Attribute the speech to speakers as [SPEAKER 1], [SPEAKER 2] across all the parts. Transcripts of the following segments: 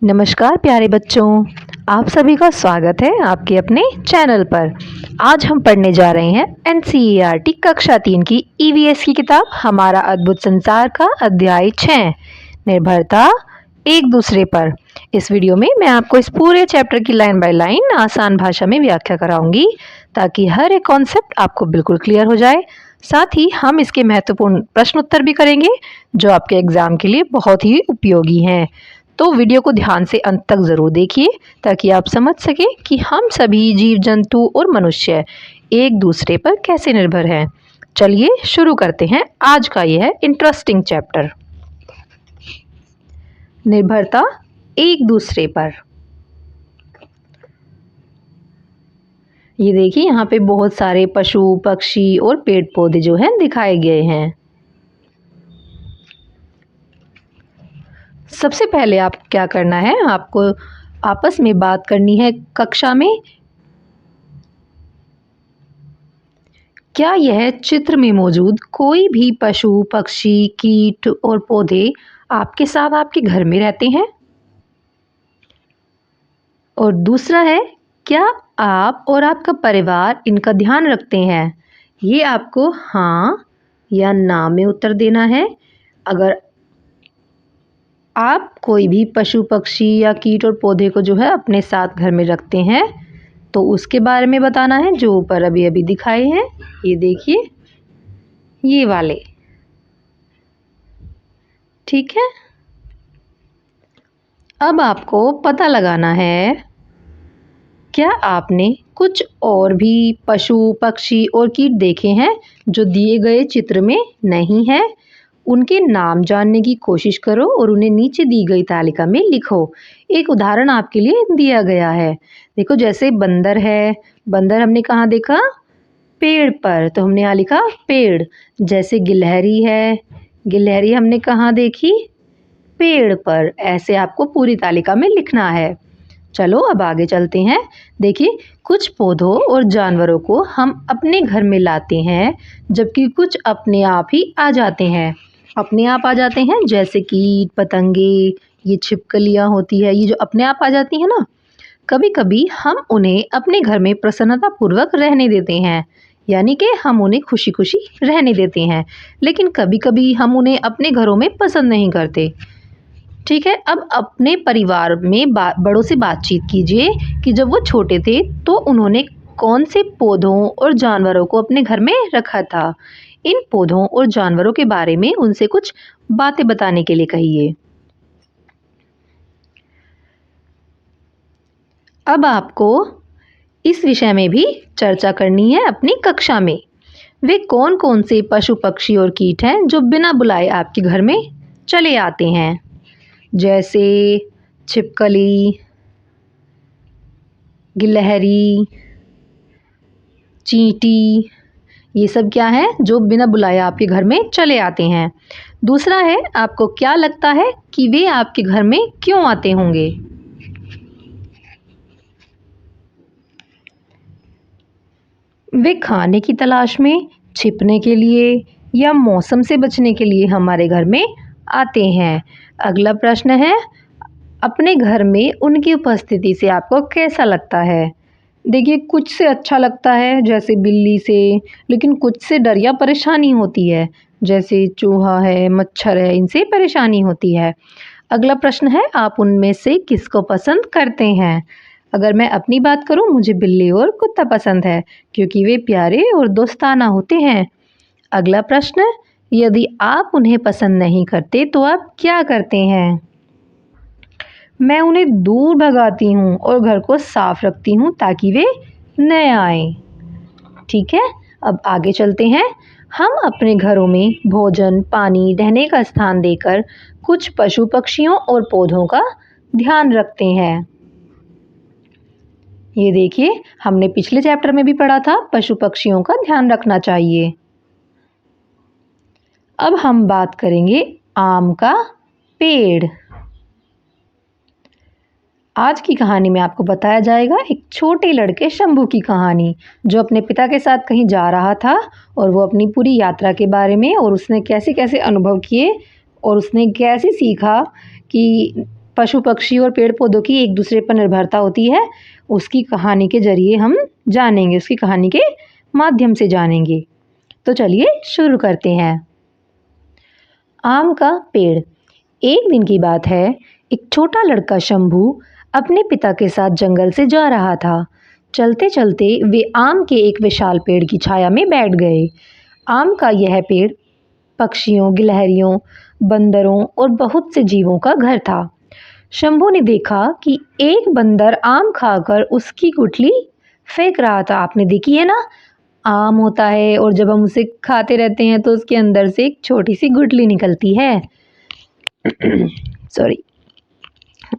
[SPEAKER 1] नमस्कार प्यारे बच्चों, आप सभी का स्वागत है आपके अपने चैनल पर। आज हम पढ़ने जा रहे हैं एनसीईआरटी कक्षा 3 की ईवीएस की किताब हमारा अद्भुत संसार का अध्याय 6 निर्भरता एक दूसरे पर। इस वीडियो में मैं आपको इस पूरे चैप्टर की लाइन बाय लाइन आसान भाषा में व्याख्या कराऊंगी ताकि हर एक कॉन्सेप्ट आपको बिल्कुल क्लियर हो जाए। साथ ही हम इसके महत्वपूर्ण प्रश्न उत्तर भी करेंगे जो आपके एग्जाम के लिए बहुत ही उपयोगी हैं। तो वीडियो को ध्यान से अंत तक ज़रूर देखिए ताकि आप समझ सकें कि हम सभी जीव जंतु और मनुष्य एक दूसरे पर कैसे निर्भर हैं। चलिए शुरू करते हैं आज का यह इंटरेस्टिंग चैप्टर, निर्भरता एक दूसरे पर। ये देखिए यहाँ पे बहुत सारे पशु पक्षी और पेड़ पौधे जो हैं दिखाए गए हैं। सबसे पहले आप क्या करना है, आपको आपस में बात करनी है कक्षा में। क्या यह चित्र में मौजूद कोई भी पशु पक्षी कीट और पौधे आपके साथ आपके घर में रहते हैं? और दूसरा है, क्या आप और आपका परिवार इनका ध्यान रखते हैं? ये आपको हाँ या ना में उत्तर देना है। अगर आप कोई भी पशु पक्षी या कीट और पौधे को जो है अपने साथ घर में रखते हैं तो उसके बारे में बताना है, जो ऊपर अभी अभी दिखाए हैं। ये देखिए, ये वाले, ठीक है। अब आपको पता लगाना है, क्या आपने कुछ और भी पशु पक्षी और कीट देखे हैं जो दिए गए चित्र में नहीं है? उनके नाम जानने की कोशिश करो और उन्हें नीचे दी गई तालिका में लिखो। एक उदाहरण आपके लिए दिया गया है। देखो, जैसे बंदर है, बंदर हमने कहाँ देखा? पेड़ पर, तो हमने यहाँ लिखा पेड़। जैसे गिलहरी है, गिलहरी हमने कहाँ देखी? पेड़ पर। ऐसे आपको पूरी तालिका में लिखना है। चलो अब आगे चलते हैं। देखिए, कुछ पौधों और जानवरों को हम अपने घर में लाते हैं जबकि कुछ अपने आप ही आ जाते हैं। अपने आप आ जाते हैं जैसे कीट पतंगे, ये छिपकलियाँ होती है, ये जो अपने आप आ जाती हैं ना। कभी कभी हम उन्हें अपने घर में प्रसन्नता पूर्वक रहने देते हैं, यानी कि हम उन्हें खुशी खुशी रहने देते हैं। लेकिन कभी कभी हम उन्हें अपने घरों में पसंद नहीं करते। ठीक है, अब अपने परिवार में बड़ों से बातचीत कीजिए कि जब वो छोटे थे तो उन्होंने कौन से पौधों और जानवरों को अपने घर में रखा था। इन पौधों और जानवरों के बारे में उनसे कुछ बातें बताने के लिए कहिए। अब आपको इस विषय में भी चर्चा करनी है अपनी कक्षा में। वे कौन कौन से पशु पक्षी और कीट हैं जो बिना बुलाए आपके घर में चले आते हैं? जैसे छिपकली, गिलहरी, चींटी, ये सब क्या है जो बिना बुलाए आपके घर में चले आते हैं। दूसरा है, आपको क्या लगता है कि वे आपके घर में क्यों आते होंगे? वे खाने की तलाश में, छिपने के लिए या मौसम से बचने के लिए हमारे घर में आते हैं। अगला प्रश्न है, अपने घर में उनकी उपस्थिति से आपको कैसा लगता है? देखिए, कुछ से अच्छा लगता है जैसे बिल्ली से, लेकिन कुछ से डर या परेशानी होती है जैसे चूहा है, मच्छर है, इनसे परेशानी होती है। अगला प्रश्न है, आप उनमें से किसको पसंद करते हैं? अगर मैं अपनी बात करूं, मुझे बिल्ली और कुत्ता पसंद है क्योंकि वे प्यारे और दोस्ताना होते हैं। अगला प्रश्न, यदि आप उन्हें पसंद नहीं करते तो आप क्या करते हैं? मैं उन्हें दूर भगाती हूँ और घर को साफ रखती हूँ ताकि वे न आएं। ठीक है, अब आगे चलते हैं। हम अपने घरों में भोजन, पानी, रहने का स्थान देकर कुछ पशु पक्षियों और पौधों का ध्यान रखते हैं। ये देखिए, हमने पिछले चैप्टर में भी पढ़ा था पशु पक्षियों का ध्यान रखना चाहिए। अब हम बात करेंगे आम का पेड़। आज की कहानी में आपको बताया जाएगा एक छोटे लड़के शंभू की कहानी, जो अपने पिता के साथ कहीं जा रहा था और वो अपनी पूरी यात्रा के बारे में और उसने कैसे कैसे अनुभव किए और उसने कैसे सीखा कि पशु पक्षी और पेड़ पौधों की एक दूसरे पर निर्भरता होती है, उसकी कहानी के जरिए हम जानेंगे, उसकी कहानी के माध्यम से जानेंगे। तो चलिए शुरू करते हैं। आम का पेड़। एक दिन की बात है, एक छोटा लड़का शंभू अपने पिता के साथ जंगल से जा रहा था। चलते चलते वे आम के एक विशाल पेड़ की छाया में बैठ गए। आम का यह पेड़ पक्षियों, गिलहरियों, बंदरों और बहुत से जीवों का घर था। शंभू ने देखा कि एक बंदर आम खाकर उसकी गुठली फेंक रहा था। आपने देखी है ना, आम होता है और जब हम उसे खाते रहते हैं तो उसके अंदर से एक छोटी सी गुठली निकलती है। सॉरी।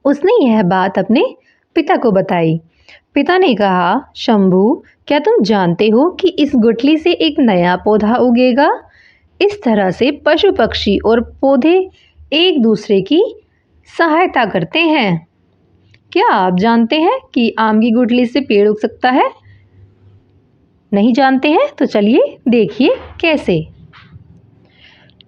[SPEAKER 1] उसने यह बात अपने पिता को बताई। पिता ने कहा, शंभू, क्या तुम जानते हो कि इस गुठली से एक नया पौधा उगेगा? इस तरह से पशु पक्षी और पौधे एक दूसरे की सहायता करते हैं। क्या आप जानते हैं कि आम की गुठली से पेड़ उग सकता है? नहीं जानते हैं? तो चलिए देखिए कैसे।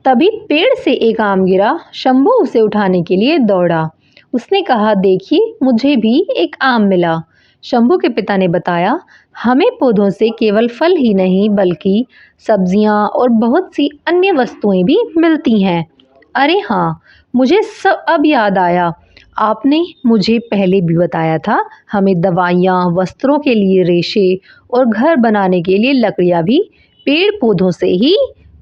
[SPEAKER 1] तभी पेड़ से एक आम गिरा। शंभू उसे उठाने के लिए दौड़ा। उसने कहा, देखिए, मुझे भी एक आम मिला। शंभू के पिता ने बताया, हमें पौधों से केवल फल ही नहीं बल्कि सब्जियां और बहुत सी अन्य वस्तुएं भी मिलती हैं। अरे हाँ, मुझे सब अब याद आया। आपने मुझे पहले भी बताया था, हमें दवाइयाँ, वस्त्रों के लिए रेशे और घर बनाने के लिए लकड़ियाँ भी पेड़ पौधों से ही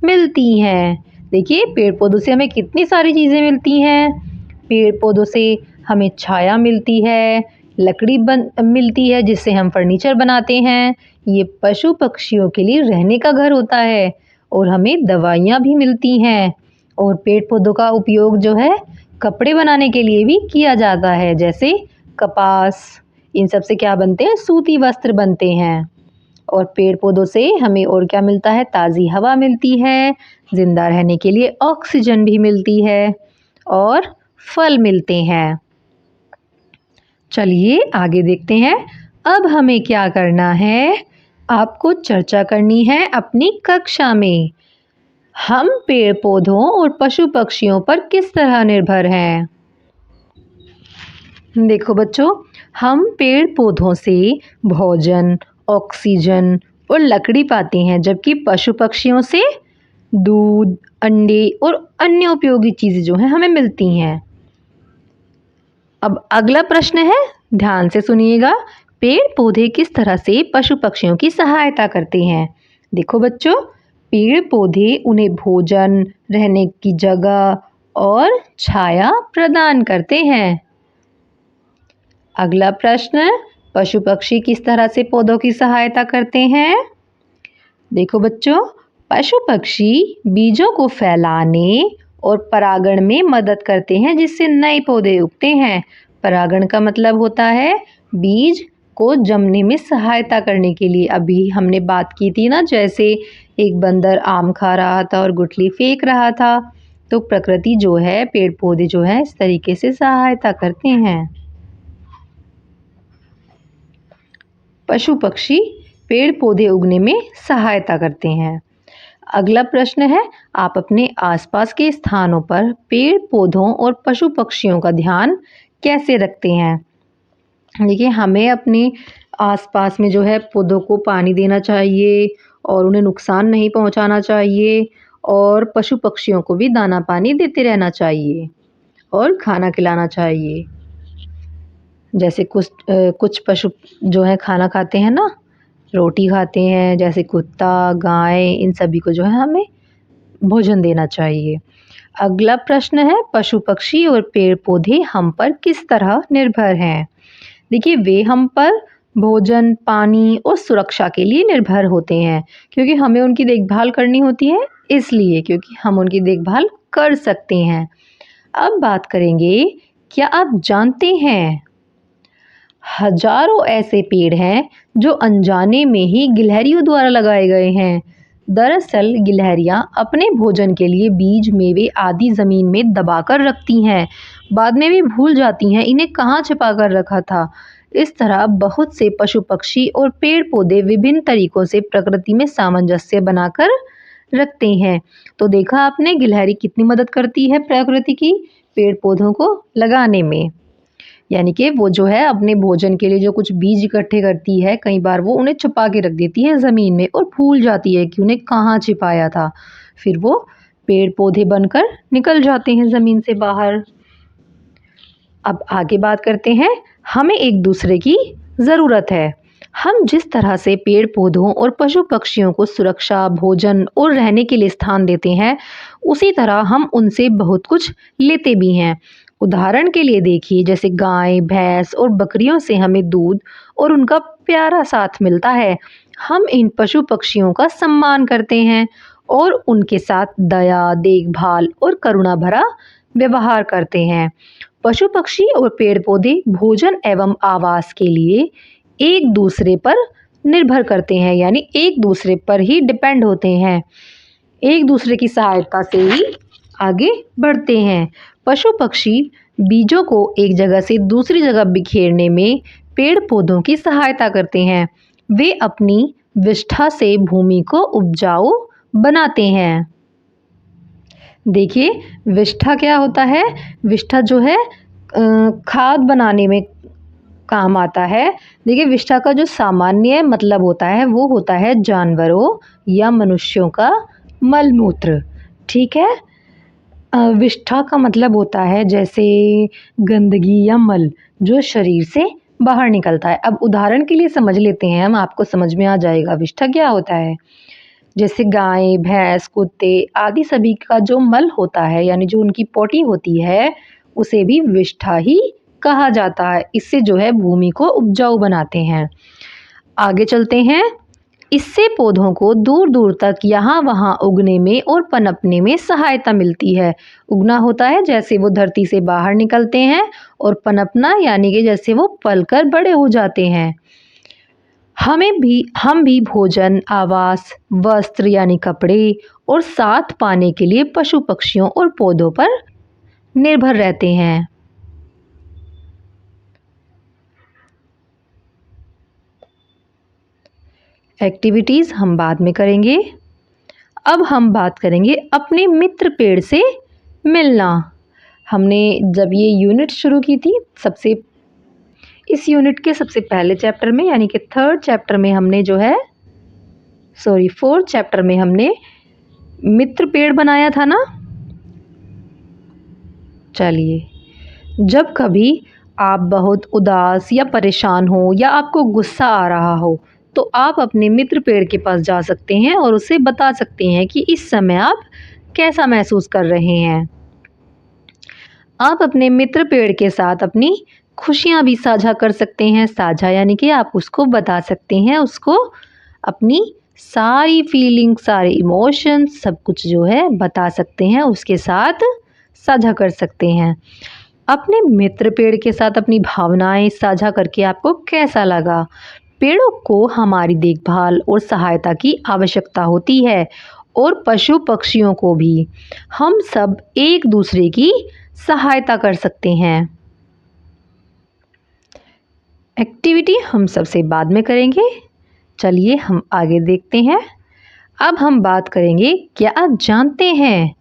[SPEAKER 1] मिलती हैं। देखिए, पेड़ पौधों से हमें कितनी सारी चीज़ें मिलती हैं। पेड़ पौधों से हमें छाया मिलती है, लकड़ी मिलती है जिससे हम फर्नीचर बनाते हैं। ये पशु पक्षियों के लिए रहने का घर होता है और हमें दवाइयाँ भी मिलती हैं। और पेड़ पौधों का उपयोग जो है कपड़े बनाने के लिए भी किया जाता है, जैसे कपास, इन सब से क्या बनते हैं? सूती वस्त्र बनते हैं। और पेड़ पौधों से हमें और क्या मिलता है? ताज़ी हवा मिलती है, जिंदा रहने के लिए ऑक्सीजन भी मिलती है और फल मिलते हैं। चलिए आगे देखते हैं। अब हमें क्या करना है? आपको चर्चा करनी है अपनी कक्षा में। हम पेड़ पौधों और पशु पक्षियों पर किस तरह निर्भर हैं? देखो बच्चों, हम पेड़ पौधों से भोजन, ऑक्सीजन और लकड़ी पाते हैं, जबकि पशु पक्षियों से दूध, अंडे और अन्य उपयोगी चीज़ें जो हैं हमें मिलती हैं। अब अगला प्रश्न है, ध्यान से सुनिएगा। पेड़ पौधे किस तरह से पशु पक्षियों की सहायता करते हैं? देखो बच्चों, पेड़ पौधे उन्हें भोजन, रहने की जगह और छाया प्रदान करते हैं। अगला प्रश्न, पशु पक्षी किस तरह से पौधों की सहायता करते हैं? देखो बच्चों, पशु पक्षी बीजों को फैलाने और परागण में मदद करते हैं, जिससे नए पौधे उगते हैं। परागण का मतलब होता है बीज को जमने में सहायता करने के लिए। अभी हमने बात की थी ना, जैसे एक बंदर आम खा रहा था और गुठली फेंक रहा था। तो प्रकृति जो है, पेड़ पौधे जो है, इस तरीके से सहायता करते हैं। पशु पक्षी पेड़ पौधे उगने में सहायता करते हैं। अगला प्रश्न है, आप अपने आसपास के स्थानों पर पेड़ पौधों और पशु पक्षियों का ध्यान कैसे रखते हैं? देखिए, हमें अपने आसपास में जो है पौधों को पानी देना चाहिए और उन्हें नुकसान नहीं पहुंचाना चाहिए, और पशु पक्षियों को भी दाना पानी देते रहना चाहिए और खाना खिलाना चाहिए। जैसे कुछ पशु जो है खाना खाते हैं ना, रोटी खाते हैं, जैसे कुत्ता, गाय, इन सभी को जो है हमें भोजन देना चाहिए। अगला प्रश्न है, पशु पक्षी और पेड़ पौधे हम पर किस तरह निर्भर हैं? देखिए, वे हम पर भोजन, पानी और सुरक्षा के लिए निर्भर होते हैं, क्योंकि हमें उनकी देखभाल करनी होती है, इसलिए क्योंकि हम उनकी देखभाल कर सकते हैं। अब बात करेंगे, क्या आप जानते हैं हजारों ऐसे पेड़ हैं जो अनजाने में ही गिलहरियों द्वारा लगाए गए हैं। दरअसल गिलहरियां अपने भोजन के लिए बीज, मेवे आदि जमीन में दबाकर रखती हैं, बाद में भी भूल जाती हैं इन्हें कहाँ छिपा कर रखा था। इस तरह बहुत से पशु पक्षी और पेड़ पौधे विभिन्न तरीकों से प्रकृति में सामंजस्य बनाकर रखते हैं। तो देखा आपने, गिलहरी कितनी मदद करती है प्रकृति की, पेड़ पौधों को लगाने में। यानी कि वो जो है अपने भोजन के लिए जो कुछ बीज इकट्ठे करती है, कई बार वो उन्हें छुपा के रख देती है ज़मीन में और भूल जाती है कि उन्हें कहाँ छिपाया था। फिर वो पेड़ पौधे बनकर निकल जाते हैं ज़मीन से बाहर। अब आगे बात करते हैं, हमें एक दूसरे की ज़रूरत है। हम जिस तरह से पेड़ पौधों और पशु पक्षियों को सुरक्षा, भोजन और रहने के लिए स्थान देते हैं, उसी तरह हम उनसे बहुत कुछ लेते भी हैं। उदाहरण के लिए देखिए, जैसे गाय, भैंस और बकरियों से हमें दूध और उनका प्यारा साथ मिलता है। हम इन पशु पक्षियों का सम्मान करते हैं और उनके साथ दया, देखभाल और करुणा भरा व्यवहार करते हैं। पशु पक्षी और पेड़ पौधे भोजन एवं आवास के लिए एक दूसरे पर निर्भर करते हैं, यानी एक दूसरे पर ही डिपेंड होते हैं, एक दूसरे की सहायता से ही आगे बढ़ते हैं। पशु पक्षी बीजों को एक जगह से दूसरी जगह बिखेरने में पेड़ पौधों की सहायता करते हैं। वे अपनी विष्ठा से भूमि को उपजाऊ बनाते हैं। देखिए, विष्ठा क्या होता है? विष्ठा जो है खाद बनाने में काम आता है। देखिए, विष्ठा का जो सामान्य मतलब होता है वो होता है जानवरों या मनुष्यों का मलमूत्र। ठीक है। विष्ठा का मतलब होता है जैसे गंदगी या मल जो शरीर से बाहर निकलता है। अब उदाहरण के लिए समझ लेते हैं हम, आपको समझ में आ जाएगा विष्ठा क्या होता है। जैसे गाय, भैंस, कुत्ते आदि सभी का जो मल होता है, यानी जो उनकी पोटी होती है, उसे भी विष्ठा ही कहा जाता है। इससे जो है भूमि को उपजाऊ बनाते हैं। आगे चलते हैं। इससे पौधों को दूर दूर तक यहाँ वहाँ उगने में और पनपने में सहायता मिलती है। उगना होता है जैसे वो धरती से बाहर निकलते हैं, और पनपना यानी कि जैसे वो पलकर बड़े हो जाते हैं। हम भी भोजन, आवास, वस्त्र यानी कपड़े और साथ पाने के लिए पशु पक्षियों और पौधों पर निर्भर रहते हैं। एक्टिविटीज़ हम बाद में करेंगे। अब हम बात करेंगे अपने मित्र पेड़ से मिलना। हमने जब ये यूनिट शुरू की थी, इस यूनिट के सबसे पहले चैप्टर में, यानी कि फोर्थ चैप्टर में हमने मित्र पेड़ बनाया था ना। चलिए, जब कभी आप बहुत उदास या परेशान हो या आपको गुस्सा आ रहा हो, तो आप अपने मित्र पेड़ के पास जा सकते हैं और उसे बता सकते हैं कि इस समय आप कैसा महसूस कर रहे हैं। आप अपने मित्र पेड़ के साथ अपनी खुशियाँ भी साझा कर सकते हैं। साझा यानी कि आप उसको बता सकते हैं, उसको अपनी सारी फीलिंग, सारे इमोशंस, सब कुछ जो है बता सकते हैं, उसके साथ साझा कर सकते हैं। अपने मित्र पेड़ के साथ अपनी भावनाएं साझा करके आपको कैसा लगा? पेड़ों को हमारी देखभाल और सहायता की आवश्यकता होती है, और पशु पक्षियों को भी। हम सब एक दूसरे की सहायता कर सकते हैं। एक्टिविटी हम सबसे बाद में करेंगे। चलिए हम आगे देखते हैं। अब हम बात करेंगे, क्या आप जानते हैं,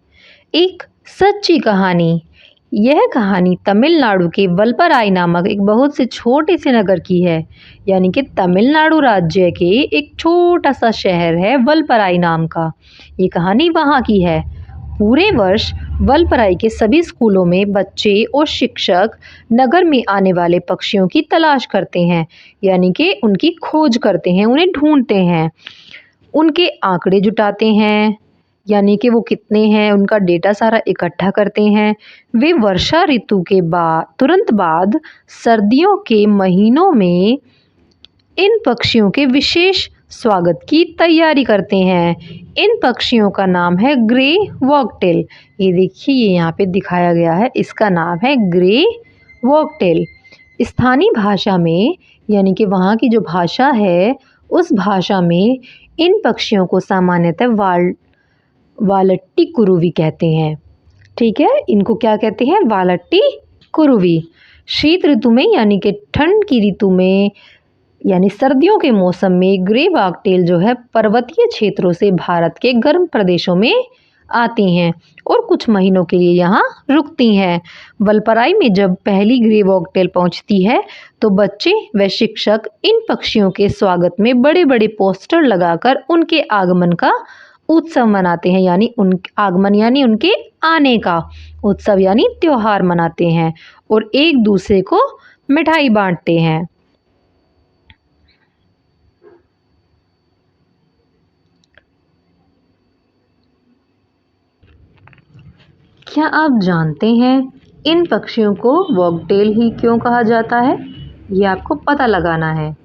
[SPEAKER 1] एक सच्ची कहानी। यह कहानी तमिलनाडु के वलपराई नामक एक बहुत से छोटे से नगर की है। यानी कि तमिलनाडु राज्य के एक छोटा सा शहर है वलपराई नाम का। ये कहानी वहाँ की है। पूरे वर्ष वलपराई के सभी स्कूलों में बच्चे और शिक्षक नगर में आने वाले पक्षियों की तलाश करते हैं, यानी कि उनकी खोज करते हैं, उन्हें ढूंढते हैं, उनके आंकड़े जुटाते हैं, यानी कि वो कितने हैं उनका डेटा सारा इकट्ठा करते हैं। वे वर्षा ऋतु के तुरंत बाद सर्दियों के महीनों में इन पक्षियों के विशेष स्वागत की तैयारी करते हैं। इन पक्षियों का नाम है ग्रे वॉकटेल। ये देखिए, ये यहाँ पे दिखाया गया है, इसका नाम है ग्रे वॉकटेल। स्थानीय भाषा में, यानी कि वहाँ की जो भाषा है, उस भाषा में इन पक्षियों को सामान्यतः वालट्टी कुरुवी कहते हैं। ठीक है, इनको क्या कहते हैं? वालट्टी कुरुवी। शीत ऋतु में, यानी कि ठंड की ऋतु में, यानी सर्दियों के मौसम में ग्रे वॉकटेल जो है पर्वतीय क्षेत्रों से भारत के गर्म प्रदेशों में आती हैं और कुछ महीनों के लिए यहाँ रुकती हैं। वलपराई में जब पहली ग्रे वॉकटेल पहुँचती है तो बच्चे व शिक्षक इन पक्षियों के स्वागत में बड़े बड़े पोस्टर लगाकर उनके आगमन का उत्सव मनाते हैं, यानी उन आगमन यानी उनके आने का उत्सव यानी त्योहार मनाते हैं और एक दूसरे को मिठाई बांटते हैं। क्या आप जानते हैं इन पक्षियों को वॉकटेल ही क्यों कहा जाता है? ये आपको पता लगाना है।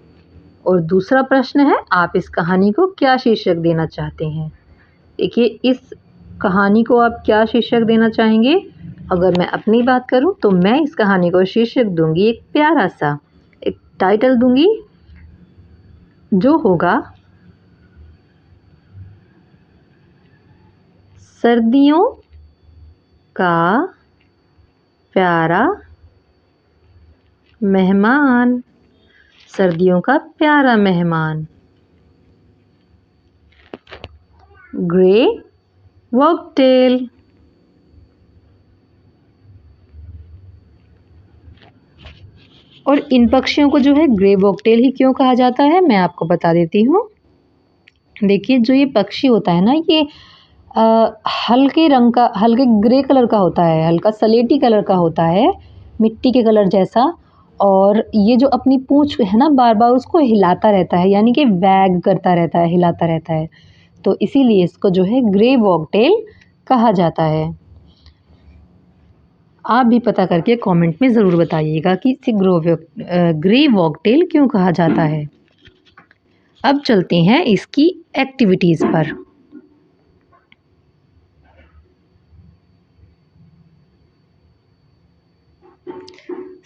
[SPEAKER 1] और दूसरा प्रश्न है, आप इस कहानी को क्या शीर्षक देना चाहते हैं? देखिए, इस कहानी को आप क्या शीर्षक देना चाहेंगे? अगर मैं अपनी बात करूं तो मैं इस कहानी को शीर्षक दूंगी, एक प्यारा सा एक टाइटल दूंगी जो होगा सर्दियों का प्यारा मेहमान। सर्दियों का प्यारा मेहमान, ग्रे वॉकटेल। और इन पक्षियों को जो है ग्रे वॉकटेल ही क्यों कहा जाता है, मैं आपको बता देती हूँ। देखिए, जो ये पक्षी होता है ना, ये हल्के रंग का, हल्के ग्रे कलर का होता है, हल्का सलेटी कलर का होता है, मिट्टी के कलर जैसा। और ये जो अपनी पूँछ है ना, बार बार उसको हिलाता रहता है, यानी कि वैग करता रहता है, हिलाता रहता है, तो इसीलिए इसको जो है ग्रे वॉकटेल कहा जाता है। आप भी पता करके कमेंट में ज़रूर बताइएगा कि इसे ग्रे वॉकटेल क्यों कहा जाता है। अब चलते हैं इसकी एक्टिविटीज़ पर।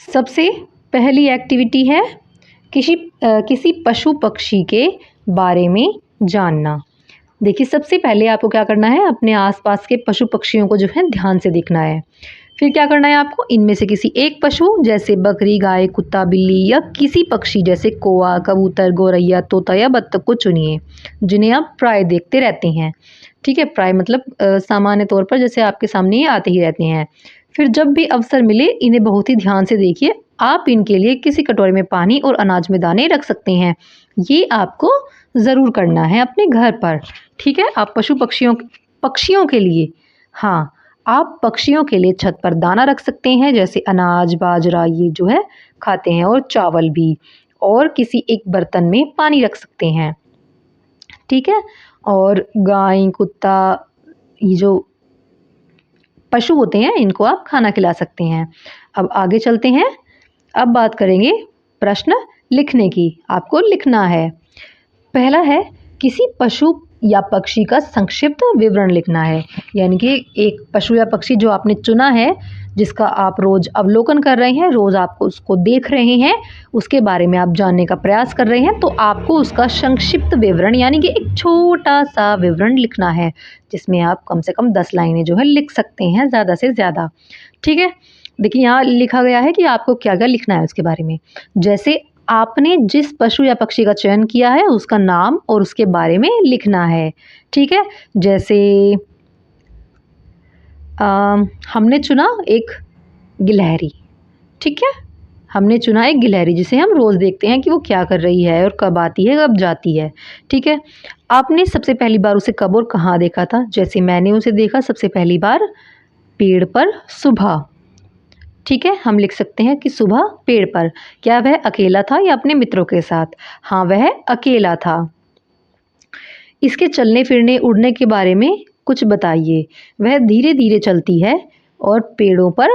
[SPEAKER 1] सबसे पहली एक्टिविटी है किसी पशु पक्षी के बारे में जानना। देखिए, सबसे पहले आपको क्या करना है, अपने आसपास के पशु पक्षियों को जो है ध्यान से देखना है। फिर क्या करना है आपको, इनमें से किसी एक पशु जैसे बकरी, गाय, कुत्ता, बिल्ली या किसी पक्षी जैसे कौवा, कबूतर, गौरैया, तोता या बत्तख को चुनिए जिन्हें आप प्राय देखते रहते हैं। ठीक है, प्राय मतलब सामान्य तौर पर जैसे आपके सामने ये आते ही रहते हैं। फिर जब भी अवसर मिले इन्हें बहुत ही ध्यान से देखिए। आप इनके लिए किसी कटोरे में पानी और अनाज में दाने रख सकते हैं। ये आपको ज़रूर करना है अपने घर पर। ठीक है, आप पक्षियों के लिए, हाँ, आप पक्षियों के लिए छत पर दाना रख सकते हैं, जैसे अनाज, बाजरा, ये जो है खाते हैं, और चावल भी। और किसी एक बर्तन में पानी रख सकते हैं। ठीक है, और गाय, कुत्ता, ये जो पशु होते हैं इनको आप खाना खिला सकते हैं। अब आगे चलते हैं। अब बात करेंगे प्रश्न लिखने की। आपको लिखना है। पहला है, किसी पशु या पक्षी का संक्षिप्त विवरण लिखना है, यानी कि एक पशु या पक्षी जो आपने चुना है, जिसका आप रोज़ अवलोकन कर रहे हैं, रोज़ आप उसको देख रहे हैं, उसके बारे में आप जानने का प्रयास कर रहे हैं, तो आपको उसका संक्षिप्त विवरण यानी कि एक छोटा सा विवरण लिखना है, जिसमें आप कम से कम 10 लाइनें जो है लिख सकते हैं, ज़्यादा से ज़्यादा। ठीक है, देखिए यहाँ लिखा गया है कि आपको क्या क्या लिखना है उसके बारे में। जैसे आपने जिस पशु या पक्षी का चयन किया है उसका नाम और उसके बारे में लिखना है। ठीक है, जैसे हमने चुना एक गिलहरी। ठीक है, हमने चुना एक गिलहरी जिसे हम रोज़ देखते हैं कि वो क्या कर रही है और कब आती है, कब जाती है। ठीक है, आपने सबसे पहली बार उसे कब और कहाँ देखा था? जैसे मैंने उसे देखा सबसे पहली बार पेड़ पर सुबह। ठीक है, हम लिख सकते हैं कि सुबह पेड़ पर। क्या वह अकेला था या अपने मित्रों के साथ? हाँ, वह अकेला था। इसके चलने फिरने उड़ने के बारे में कुछ बताइए। वह धीरे धीरे चलती है और पेड़ों पर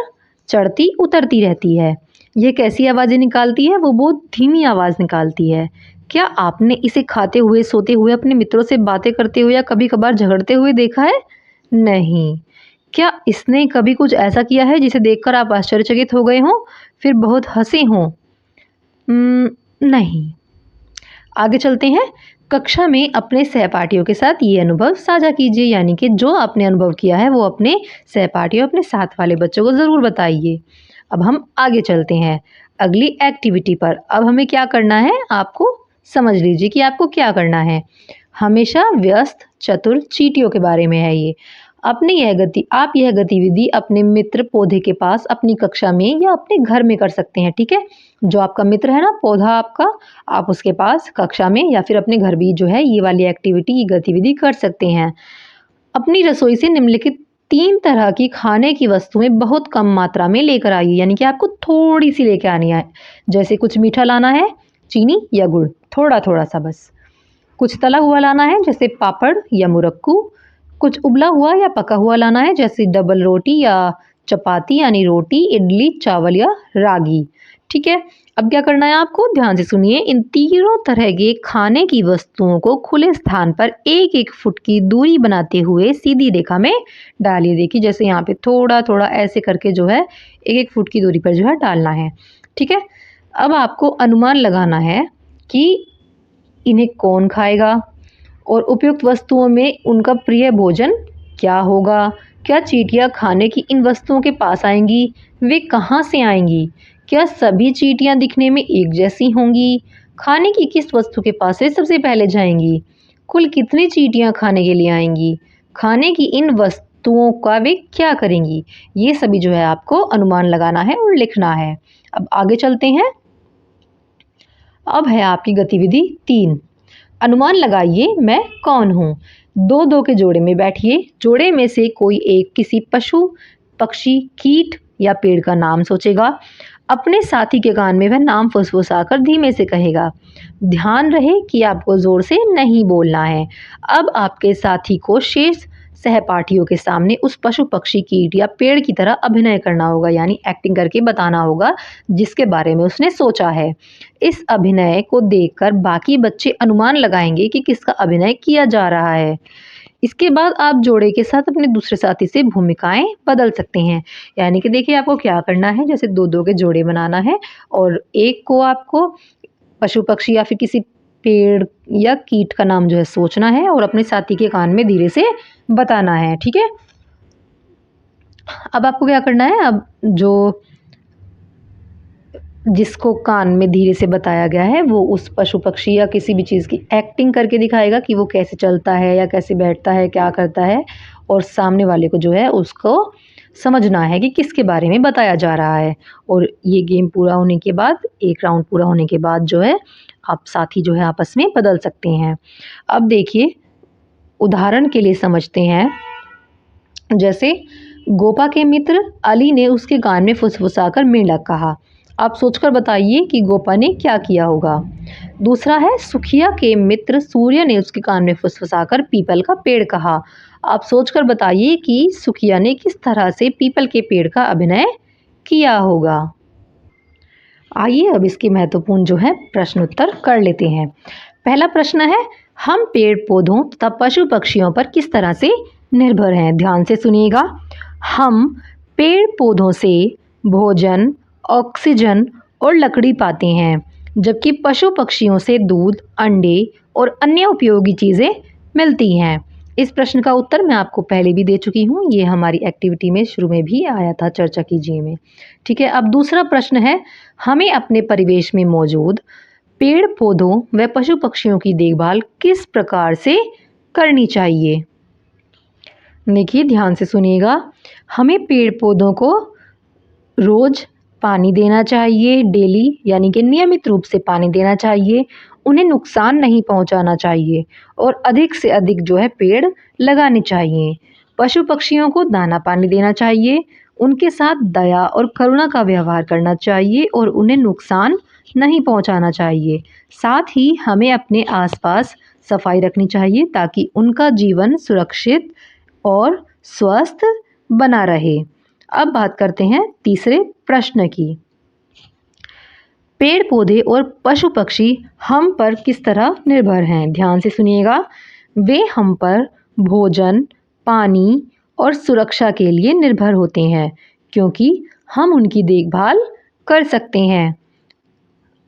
[SPEAKER 1] चढ़ती उतरती रहती है। यह कैसी आवाज़ें निकालती है? वो बहुत धीमी आवाज़ निकालती है। क्या आपने इसे खाते हुए, सोते हुए, अपने मित्रों से बातें करते हुए या कभी कभार झगड़ते हुए देखा है? नहीं। क्या इसने कभी कुछ ऐसा किया है जिसे देखकर आप आश्चर्यचकित हो गए हों, फिर बहुत हँसे हों? नहीं। आगे चलते हैं। कक्षा में अपने सहपाठियों के साथ ये अनुभव साझा कीजिए, यानी कि जो आपने अनुभव किया है वो अपने सहपाठियों, अपने साथ वाले बच्चों को ज़रूर बताइए। अब हम आगे चलते हैं अगली एक्टिविटी पर। अब हमें क्या करना है, आपको समझ लीजिए कि आपको क्या करना है। हमेशा व्यस्त, चतुर चींटियों के बारे में है ये। आप यह गतिविधि अपने मित्र पौधे के पास अपनी कक्षा में या अपने घर में कर सकते हैं। ठीक है, जो आपका मित्र है ना, पौधा आपका, आप उसके पास कक्षा में या फिर अपने घर भी जो है ये वाली एक्टिविटी, ये गतिविधि कर सकते हैं। अपनी रसोई से निम्नलिखित 3 तरह की खाने की वस्तुएं बहुत कम मात्रा में लेकर आइए, यानी कि आपको थोड़ी सी लेके आनी है। जैसे कुछ मीठा लाना है, चीनी या गुड़, थोड़ा थोड़ा सा बस। कुछ तला हुआ लाना है, जैसे पापड़ या मुरक्कू। कुछ उबला हुआ या पका हुआ लाना है, जैसे डबल रोटी या चपाती, यानी रोटी, इडली, चावल या रागी। ठीक है, अब क्या करना है आपको, ध्यान से सुनिए। इन तीनों तरह के खाने की वस्तुओं को खुले स्थान पर 1-1 फुट की दूरी बनाते हुए सीधी रेखा में डालिए। देखिए जैसे यहाँ पे थोड़ा थोड़ा ऐसे करके जो है 1-1 फुट की दूरी पर जो है डालना है। ठीक है, अब आपको अनुमान लगाना है कि इन्हें कौन खाएगा और उपयुक्त वस्तुओं में उनका प्रिय भोजन क्या होगा। क्या चींटियां खाने की इन वस्तुओं के पास आएंगी, वे कहाँ से आएंगी, क्या सभी चींटियां दिखने में एक जैसी होंगी, खाने की किस वस्तु के पास वे सबसे पहले जाएंगी, कुल कितनी चींटियां खाने के लिए आएंगी, खाने की इन वस्तुओं का वे क्या करेंगी। ये सभी जो है आपको अनुमान लगाना है और लिखना है। अब आगे चलते हैं। अब है आपकी गतिविधि 3, अनुमान लगाइए मैं कौन हूँ। 2-2 के जोड़े में बैठिए। जोड़े में से कोई एक किसी पशु, पक्षी, कीट या पेड़ का नाम सोचेगा। अपने साथी के कान में वह नाम फुसफुसाकर धीमे से कहेगा। ध्यान रहे कि आपको जोर से नहीं बोलना है। अब आपके साथी को शेष सहपाठियों के सामने उस पशु, पक्षी, कीट या पेड़ की तरह अभिनय करना होगा, यानी एक्टिंग करके बताना होगा जिसके बारे में उसने सोचा है। इस अभिनय को देखकर बाकी बच्चे अनुमान लगाएंगे कि किसका अभिनय किया जा रहा है। इसके बाद आप जोड़े के साथ अपने दूसरे साथी से भूमिकाएं बदल सकते हैं। यानी कि देखिए आपको क्या करना है, जैसे 2-2 के जोड़े बनाना है और एक को आपको पशु, पक्षी या फिर किसी पेड़ या कीट का नाम जो है सोचना है और अपने साथी के कान में धीरे से बताना है। ठीक है, अब आपको क्या करना है, अब जो जिसको कान में धीरे से बताया गया है वो उस पशु, पक्षी या किसी भी चीज़ की एक्टिंग करके दिखाएगा कि वो कैसे चलता है या कैसे बैठता है, क्या करता है, और सामने वाले को जो है उसको समझना है कि किसके बारे में बताया जा रहा है। और ये गेम पूरा होने के बाद, एक राउंड पूरा होने के बाद जो है आप साथी जो है आपस में बदल सकते हैं। अब देखिए उदाहरण के लिए समझते हैं। जैसे गोपा के मित्र अली ने उसके कान में फुसफुसाकर मेंढक कहा। आप सोचकर बताइए कि गोपा ने क्या किया होगा। दूसरा है सुखिया के मित्र सूर्य ने उसके कान में फुसफुसाकर पीपल का पेड़ कहा। आप सोचकर बताइए कि सुखिया ने किस तरह से पीपल के पेड़ का अभिनय किया होगा। आइए अब इसके महत्वपूर्ण जो है प्रश्न उत्तर कर लेते हैं। पहला प्रश्न है, हम पेड़ पौधों तथा पशु पक्षियों पर किस तरह से निर्भर हैं। ध्यान से सुनिएगा। हम पेड़ पौधों से भोजन, ऑक्सीजन और लकड़ी पाते हैं, जबकि पशु पक्षियों से दूध, अंडे और अन्य उपयोगी चीज़ें मिलती हैं। इस प्रश्न का उत्तर मैं आपको पहले भी दे चुकी हूँ, ये हमारी एक्टिविटी में शुरू में भी आया था, चर्चा कीजिए में। ठीक है, अब दूसरा प्रश्न है, हमें अपने परिवेश में मौजूद पेड़ पौधों व पशु पक्षियों की देखभाल किस प्रकार से करनी चाहिए। देखिए ध्यान से सुनिएगा। हमें पेड़ पौधों को रोज पानी देना चाहिए, डेली यानी कि नियमित रूप से पानी देना चाहिए, उन्हें नुकसान नहीं पहुंचाना चाहिए और अधिक से अधिक जो है पेड़ लगाने चाहिए। पशु पक्षियों को दाना पानी देना चाहिए, उनके साथ दया और करुणा का व्यवहार करना चाहिए और उन्हें नुकसान नहीं पहुंचाना चाहिए। साथ ही हमें अपने आसपास सफाई रखनी चाहिए ताकि उनका जीवन सुरक्षित और स्वस्थ बना रहे। अब बात करते हैं तीसरे प्रश्न की। पेड़ पौधे और पशु पक्षी हम पर किस तरह निर्भर हैं। ध्यान से सुनिएगा। वे हम पर भोजन, पानी और सुरक्षा के लिए निर्भर होते हैं, क्योंकि हम उनकी देखभाल कर सकते हैं।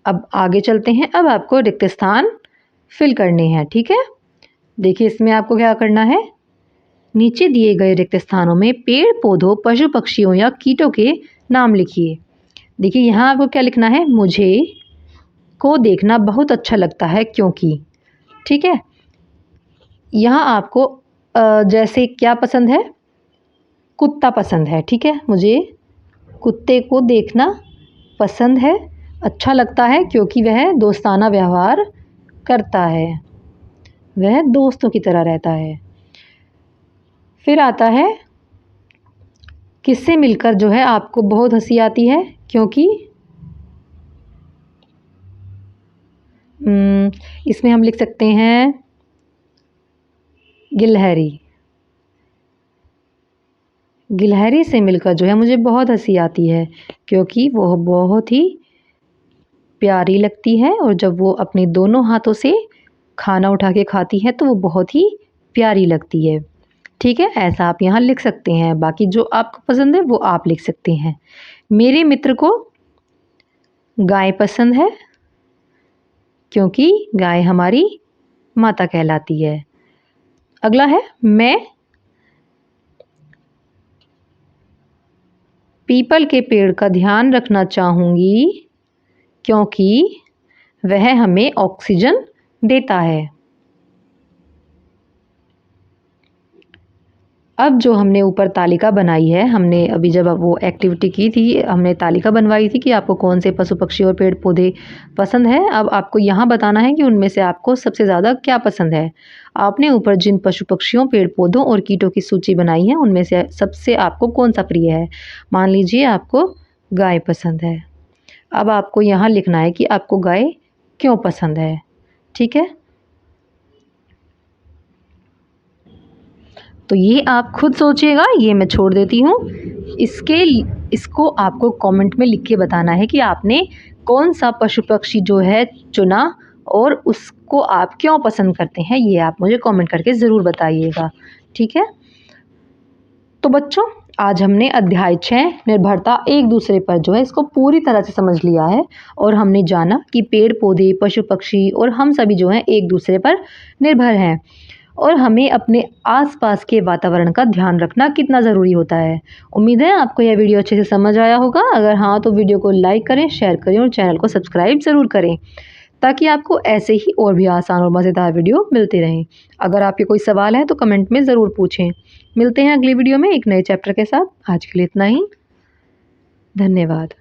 [SPEAKER 1] अब आगे चलते हैं। अब आपको रिक्त स्थान फिल करने हैं। ठीक है, देखिए इसमें आपको क्या करना है, नीचे दिए गए रिक्त स्थानों में पेड़ पौधों, पशु पक्षियों या कीटों के नाम लिखिए। देखिए यहाँ आपको क्या लिखना है, मुझे को देखना बहुत अच्छा लगता है क्योंकि। ठीक है, यहाँ आपको जैसे क्या पसंद है, कुत्ता पसंद है। ठीक है, मुझे कुत्ते को देखना पसंद है, अच्छा लगता है क्योंकि वह दोस्ताना व्यवहार करता है, वह दोस्तों की तरह रहता है। फिर आता है किससे मिलकर जो है आपको बहुत हंसी आती है, क्योंकि इसमें हम लिख सकते हैं गिलहरी। गिलहरी से मिलकर जो है मुझे बहुत हंसी आती है क्योंकि वह बहुत ही प्यारी लगती है और जब वो अपने दोनों हाथों से खाना उठा के खाती है तो वो बहुत ही प्यारी लगती है। ठीक है, ऐसा आप यहाँ लिख सकते हैं। बाकी जो आपको पसंद है वो आप लिख सकते हैं। मेरे मित्र को गाय पसंद है क्योंकि गाय हमारी माता कहलाती है। अगला है मैं पीपल के पेड़ का ध्यान रखना चाहूँगी क्योंकि वह हमें ऑक्सीजन देता है। अब जो हमने ऊपर तालिका बनाई है, हमने अभी जब वो एक्टिविटी की थी, हमने तालिका बनवाई थी कि आपको कौन से पशु पक्षी और पेड़ पौधे पसंद है। अब आपको यहाँ बताना है कि उनमें से आपको सबसे ज़्यादा क्या पसंद है। आपने ऊपर जिन पशु पक्षियों, पेड़ पौधों और कीटों की सूची बनाई है उनमें से सबसे आपको कौन सा प्रिय है। मान लीजिए आपको गाय पसंद है। अब आपको यहाँ लिखना है कि आपको गाय क्यों पसंद है। ठीक है, तो ये आप खुद सोचिएगा, ये मैं छोड़ देती हूँ। इसको आपको कमेंट में लिख के बताना है कि आपने कौन सा पशु पक्षी जो है चुना और उसको आप क्यों पसंद करते हैं, ये आप मुझे कमेंट करके ज़रूर बताइएगा। ठीक है, तो बच्चों आज हमने अध्याय 6 निर्भरता एक दूसरे पर जो है इसको पूरी तरह से समझ लिया है और हमने जाना कि पेड़ पौधे, पशु पक्षी और हम सभी जो हैं एक दूसरे पर निर्भर हैं और हमें अपने आसपास के वातावरण का ध्यान रखना कितना ज़रूरी होता है। उम्मीद है आपको यह वीडियो अच्छे से समझ आया होगा। अगर हाँ तो वीडियो को लाइक करें, शेयर करें और चैनल को सब्सक्राइब ज़रूर करें ताकि आपको ऐसे ही और भी आसान और मज़ेदार वीडियो मिलते रहें। अगर आपके कोई सवाल है तो कमेंट में ज़रूर पूछें। मिलते हैं अगली वीडियो में एक नए चैप्टर के साथ। आज के लिए इतना ही। धन्यवाद।